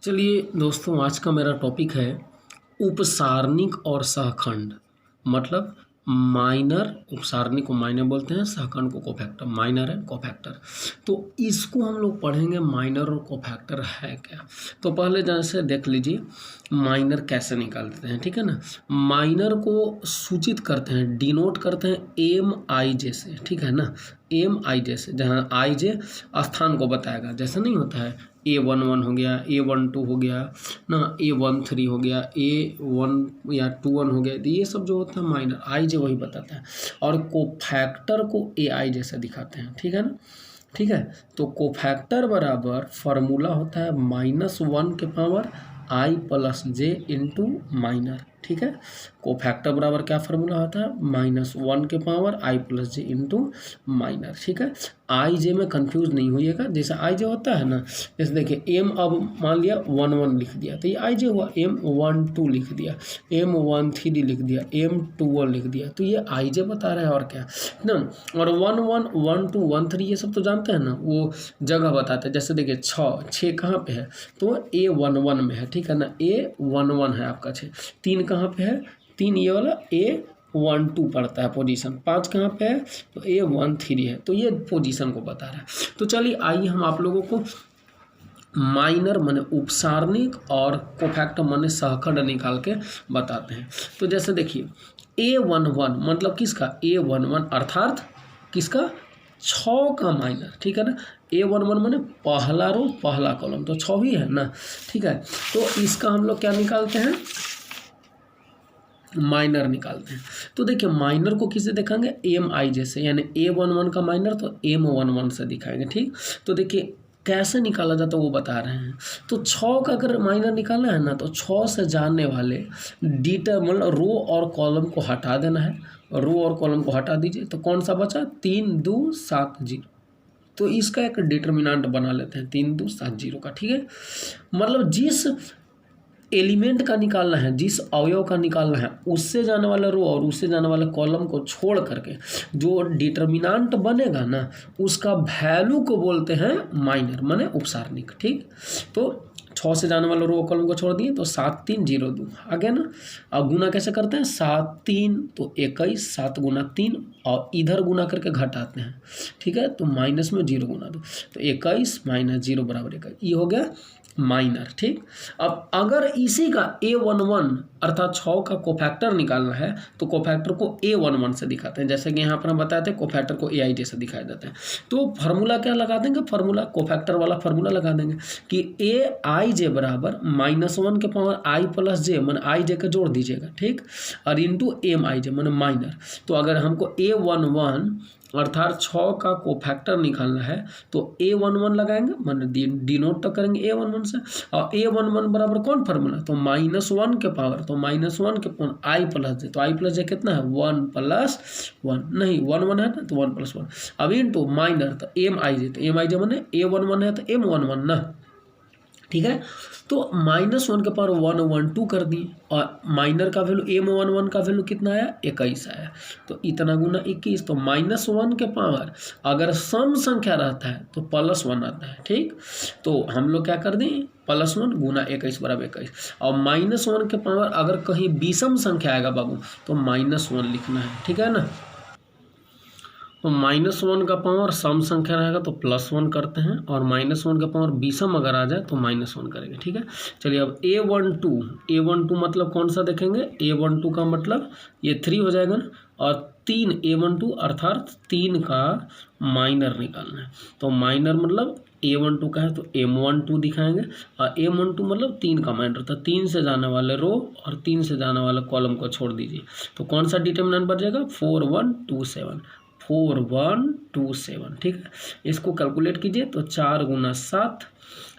चलिए दोस्तों, आज का मेरा टॉपिक है उपसारणिक और सहखंड। मतलब माइनर, उपसारणिक को माइनर बोलते हैं, सहखंड को कोफैक्टर। माइनर है कोफैक्टर, तो इसको हम लोग पढ़ेंगे माइनर और कोफैक्टर है क्या। तो पहले जैसे देख लीजिए माइनर कैसे निकालते हैं, ठीक है ना। माइनर को सूचित करते हैं, डिनोट करते हैं एम आई जे से, ठीक है ना। एम आई जे से, जहाँ आई जे स्थान को बताएगा, जैसे नहीं होता है A11 हो गया, A12 हो गया ना, A13 हो गया, A1 या 21 हो गया। तो ये सब जो होता है माइनर, आई जे वही बताता है। और कोफैक्टर को AI जैसे दिखाते हैं, ठीक है ना। ठीक है, तो कोफैक्टर बराबर फार्मूला होता है -1 के power I plus J into minor, ठीक है। कोफैक्टर बराबर क्या फार्मूला होता है, -1 के power I plus J into minor, ठीक है। आई जे में कंफ्यूज नहीं होइएगा, जैसे आई जे होता है ना, जैसे देखिए एम, अब मान लिया 11 लिख दिया तो ये आई जे हुआ। M12 लिख दिया, M13 लिख दिया, M21 लिख दिया, तो ये आई जे बता रहा है और क्या ना। और 11, 12, 13 ये सब तो जानते हैं ना, वो जगह बताते हैं। जैसे देखिए 6 कहाँ पे है, तो A11 में है, ठीक है ना। A11 है आपका 6। 3 कहाँ पे है, 3 ये वाला A12 पड़ता है पोजीशन। 5 कहाँ पे है, तो A13 है, तो ये पोजीशन को बता रहा है। तो चलिए आइए हम आप लोगों को माइनर माने उपसारणिक और कोफैक्टर माने सहखंड निकाल के बताते हैं। तो जैसे देखिए A11 मतलब किसका, A11 अर्थात किसका, 6 का माइनर, ठीक है ना। A11 माने पहला रो पहला कॉलम, तो 6 ही है ना, ठीक है। तो इसका हम लोग क्या निकालते हैं, माइनर निकालते हैं। तो देखिए माइनर को किसे दिखाएंगे, एम आई जैसे, यानी A11 का माइनर तो M11 से दिखाएंगे, ठीक। तो देखिए कैसे निकाला जाता है वो बता रहे हैं। तो 6 का अगर माइनर निकालना है ना, तो 6 से जाने वाले मतलब रो और कॉलम को हटा देना है। रो और कॉलम को हटा दीजिए, तो कौन सा बचा, 3 2 7 0। तो इसका एक डिटर्मिनेंट बना लेते हैं 3 2 7 0 का, ठीक है। मतलब जिस एलिमेंट का निकालना है, जिस अवयव का निकालना है, उससे जाने वाला रो और उससे जाने वाले कॉलम को छोड़ करके जो डिटर्मिनेंट बनेगा ना, उसका वैल्यू को बोलते हैं माइनर माने उपसारणिक, ठीक। तो 6 से जाने वाला रो कॉलम को छोड़ दिए तो 7 3 0 2 आ गया ना। अब गुना कैसे करते हैं, 7 3 तो 21, 7 गुना 3 और इधर गुना करके घटाते हैं, ठीक है। तो माइनस में 0 गुना 2, तो 21 माइनस 0 बराबर 21, ये हो गया माइनर, ठीक। अब अगर इसी का A11 अर्थात 6 का कोफैक्टर निकालना है, तो कोफैक्टर को A11 से दिखाते हैं। जैसे कि यहाँ पर हम बताते हैं कोफैक्टर को AI जैसे दिखाया जाता है। तो फार्मूला क्या लगा देंगे, फार्मूला कोफैक्टर वाला फार्मूला लगा देंगे कि AIJ बराबर -1 के पावर I प्लस जे, मैंने आई जे का जोड़ दीजिएगा, ठीक। और इंटू MIJ मैंने माइनर। तो अगर हमको A11 अर्थात 6 का कोफैक्टर निकालना है तो A11 लगाएंगे, मान डिनोट तो करेंगे A11 से। और A11 बराबर कौन फार्मूला, तो -1 के पावर, तो -1 के पावर I प्लस जे, तो I प्लस जे कितना है, 1 प्लस 1, नहीं 1 1 है ना, तो 1 प्लस 1। अब इंटू माइनर, तो MIJ, तो MIJ माने A11 है तो M11 ना, ठीक है। तो -1 के पावर 1 1 2 कर दिए, और माइनर का वैल्यू M11 का वैल्यू कितना आया, 21 आया। तो इतना गुना 21, तो -1 के पावर अगर सम संख्या रहता है तो +1 आता है, ठीक। तो हम लोग क्या कर दें, +1 गुना 21 बराबर 21। और -1 के पावर अगर कहीं विषम संख्या आएगा बाबू, तो -1 लिखना है, ठीक है ना। तो -1 का पावर सम संख्या रहेगा तो +1 करते हैं, और -1 का पावर विषम अगर आ जाए तो -1 करेंगे, ठीक है। चलिए अब A12 मतलब कौन सा देखेंगे, A12 का मतलब ये 3 हो जाएगा ना, और 3 A12 अर्थात 3 का माइनर निकालना है। तो माइनर मतलब A12 का है तो M12 दिखाएंगे, और M12 मतलब 3 का माइनर, तो 3 से जाने वाले रो और 3 से जाने वाले कॉलम को छोड़ दीजिए। तो कौन सा डिटर्मिनेंट बच जाएगा, 4127, 4127, ठीक है। इसको कैलकुलेट कीजिए तो 4 गुना 7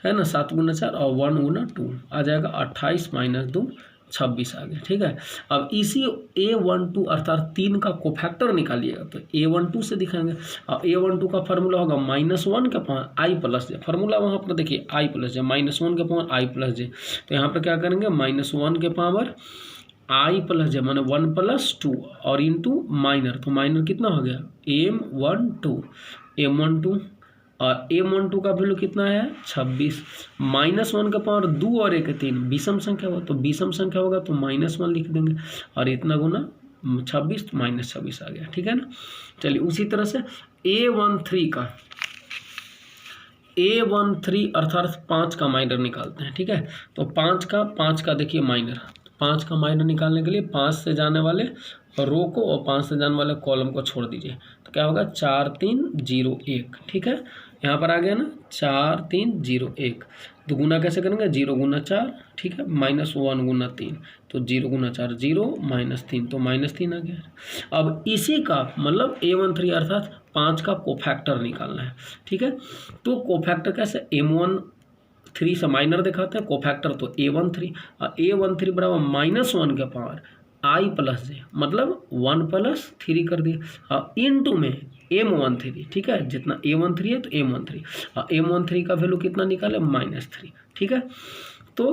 है ना, 7 गुना 4 और 1 गुना 2 आ जाएगा 28 माइनस 2 26 आ गया, ठीक है। अब इसी A12 अर्थात 3 का कोफैक्टर निकालिएगा तो A12 से दिखाएंगे। और A12 का फार्मूला होगा -1 के power I plus J, formula वहाँ पर देखिए I प्लस जे, -1 के पावर I प्लस जे। तो यहाँ पर क्या करेंगे, -1 के पावर I प्लस जे माने 1 + 2 और इंटू माइनर, तो माइनर कितना हो गया, M12, और M12 का वैल्यू कितना है 26, -1 का पावर 2 और 1 3 विषम संख्या हो, तो विषम संख्या होगा तो -1 लिख देंगे और इतना गुना 26 तो -26 आ गया, ठीक है ना। चलिए उसी तरह से A13 अर्थात 5 का माइनर निकालते हैं, ठीक है। तो 5 का देखिए माइनर, 5 का माइनर निकालने के लिए 5 से जाने वाले रो को और 5 से जाने वाले कॉलम को छोड़ दीजिए, तो क्या होगा 4 3 0 1, ठीक है। यहाँ पर आ गया ना 4 3 0 1, तो गुना कैसे करेंगे 0 गुना 4, ठीक है, -1 गुना 3, तो 0 गुना 4 0 -3, तो -3 आ गया। अब इसी का मतलब A13 अर्थात 5 का कोफैक्टर निकालना है, ठीक है। तो कोफैक्टर कैसे, M13 से माइनर दिखाते हैं, कोफैक्टर तो A13 और A13 बराबर -1 के पावर I + j मतलब 1 + 3 कर दिए और इनटू में M13, ठीक है, जितना A13 है तो M13 और M13 का वैल्यू कितना निकाले -3, ठीक है। तो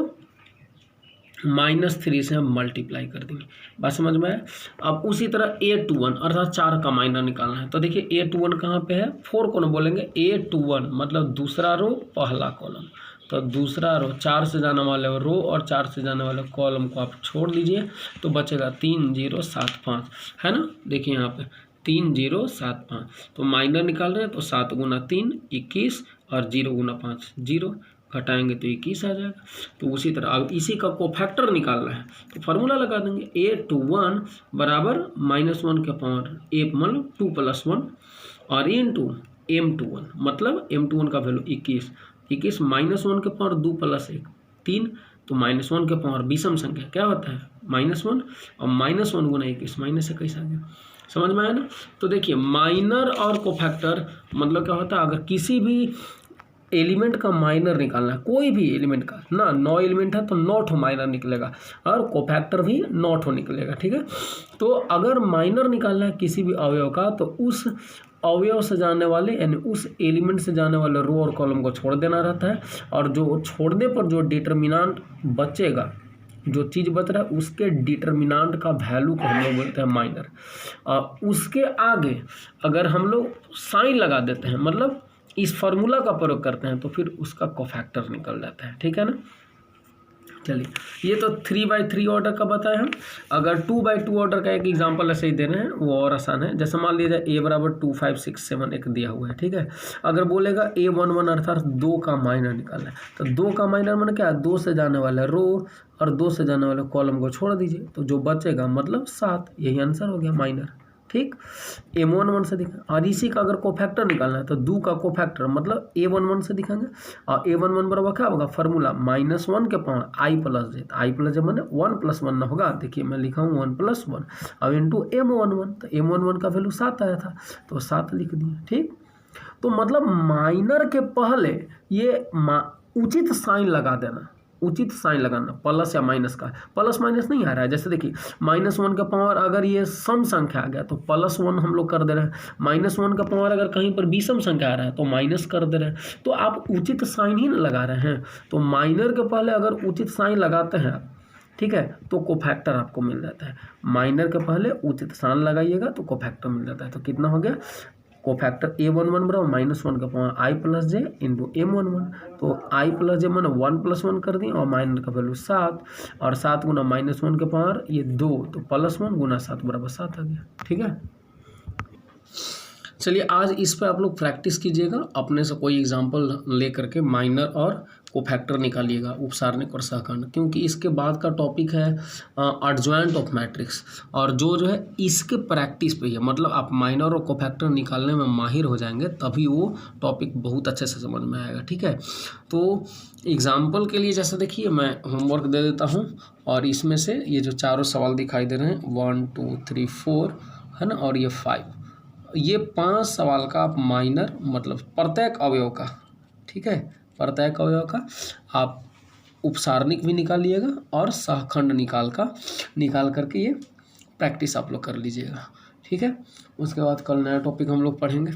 -3 से हम मल्टीप्लाई कर देंगे, बात समझ में आया। अब उसी तरह A21 अर्थात 4 का माइनर निकालना है, तो देखिए A21 कहाँ पे है, 4 को ना बोलेंगे, A21 मतलब दूसरा रो पहला कॉलम, तो दूसरा रो 4 से जाने वाले रो और 4 से जाने वाले कॉलम को आप छोड़ दीजिए, तो बचेगा 3 0 7 5, है ना। देखिए यहाँ पे 3 0 7 5, तो माइनर निकाल रहे हैं तो 7 गुना 3 21 और 0 गुना 5 0, घटाएंगे तो 21 आ जाएगा। तो उसी तरह अब इसी का कोफैक्टर निकालना है, तो फार्मूला लगा देंगे A21 बराबर -1 के पावर A मतलब 2 + 1 और इनटू M21 मतलब M21 का वैल्यू 21 -1 के पावर 2 + 1 3, तो -1 के पावर विषम संख्या क्या होता है -1 और -1 गुना 21 -21 आ गया, समझ में आया ना। तो देखिए माइनर और कोफैक्टर मतलब क्या होता है, अगर किसी भी एलिमेंट का माइनर निकालना है, कोई भी एलिमेंट का ना, 9 एलिमेंट है तो 9 माइनर निकलेगा और कोफैक्टर भी 9 निकलेगा, ठीक है। तो अगर माइनर निकालना है किसी भी अवयव का, तो उस अवयव से जाने वाले यानी उस एलिमेंट से जाने वाले रो और कॉलम को छोड़ देना रहता है, और जो छोड़ने पर जो डिटर्मिनांट बचेगा, जो चीज़ बच रहा है उसके डिटर्मिनांट का वैल्यू को हम लोग बोलते हैं माइनर। उसके आगे अगर हम लोग साइन लगा देते हैं, मतलब इस फार्मूला का प्रयोग करते हैं, तो फिर उसका कोफैक्टर निकल जाता है, ठीक है ना। चलिए ये तो 3/3 ऑर्डर का बताया हम। अगर 2/2 ऑर्डर का एक एग्जांपल ऐसे ही दे रहे हैं, वो और आसान है। जैसे मान लीजिए A बराबर 2 5 6 7 एक दिया हुआ है, ठीक है। अगर बोलेगा A11 अर्थात 2 का माइनर निकालना है, तो 2 का माइनर मतलब क्या है, 2 से जाने वाले रो और 2 से जाने वाले कॉलम को छोड़ दीजिए, तो जो बचेगा मतलब 7, यही आंसर हो गया माइनर, ठीक। M11 से दिखा, और इसी का अगर कोफैक्टर निकालना है तो 2 का कोफैक्टर मतलब A11 से दिखाएंगे, और A11 बराबर क्या होगा, फार्मूला -1 के power I + j, I + j मैंने 1 + 1 ना होगा, देखिए मैं लिखा हूँ 1 + 1 अब इंटू M11, तो M11 का वैल्यू 7 आया था तो 7 लिख दिए, ठीक। तो मतलब माइनर के पहले ये उचित साइन लगा देना, उचित साइन लगाना, प्लस या माइनस का, प्लस माइनस नहीं आ रहा है। जैसे देखिए -1 का पावर अगर ये सम संख्या आ गया तो +1 हम लोग कर दे रहे हैं, -1 का पावर अगर कहीं पर विषम संख्या आ रहा है तो माइनस कर दे रहे हैं, तो आप उचित साइन ही ना लगा रहे हैं। तो माइनर के पहले अगर उचित साइन लगाते हैं आप, ठीक है, तो कोफैक्टर आपको मिल जाता है। माइनर के पहले उचित साइन लगाइएगा तो कोफैक्टर मिल जाता है। तो कितना हो गया, कोफैक्टर A11 बराबर -1 का power I + j into M11, तो I + j मैंने 1 + 1 कर दिए और माइनर का वैल्यू 7, और 7 गुना -1 के पावर ये 2, तो +1 गुना 7 बराबर 7 आ गया, ठीक है। चलिए आज इस पे आप लोग प्रैक्टिस कीजिएगा, अपने से कोई एग्जांपल ले करके माइनर और कोफैक्टर निकालिएगा, उपसारणिक और सहखंड, क्योंकि इसके बाद का टॉपिक है एडजॉइंट ऑफ मैट्रिक्स, और जो है इसके प्रैक्टिस पे ही है, मतलब आप माइनर और कोफैक्टर निकालने में माहिर हो जाएंगे तभी वो टॉपिक बहुत अच्छे से समझ में आएगा, ठीक है। तो एग्जाम्पल के लिए जैसे देखिए मैं होमवर्क दे देता हूँ, और इसमें से ये जो चारों सवाल दिखाई दे रहे हैं 1 2 3 4 है ना, और ये 5, ये 5 सवाल का आप माइनर मतलब प्रत्येक अवयव का, ठीक है, प्रत्येक अवयव का आप उपसारणिक भी निकालिएगा और सहखंड निकाल करके ये प्रैक्टिस आप लोग कर लीजिएगा, ठीक है। उसके बाद कल नया टॉपिक हम लोग पढ़ेंगे।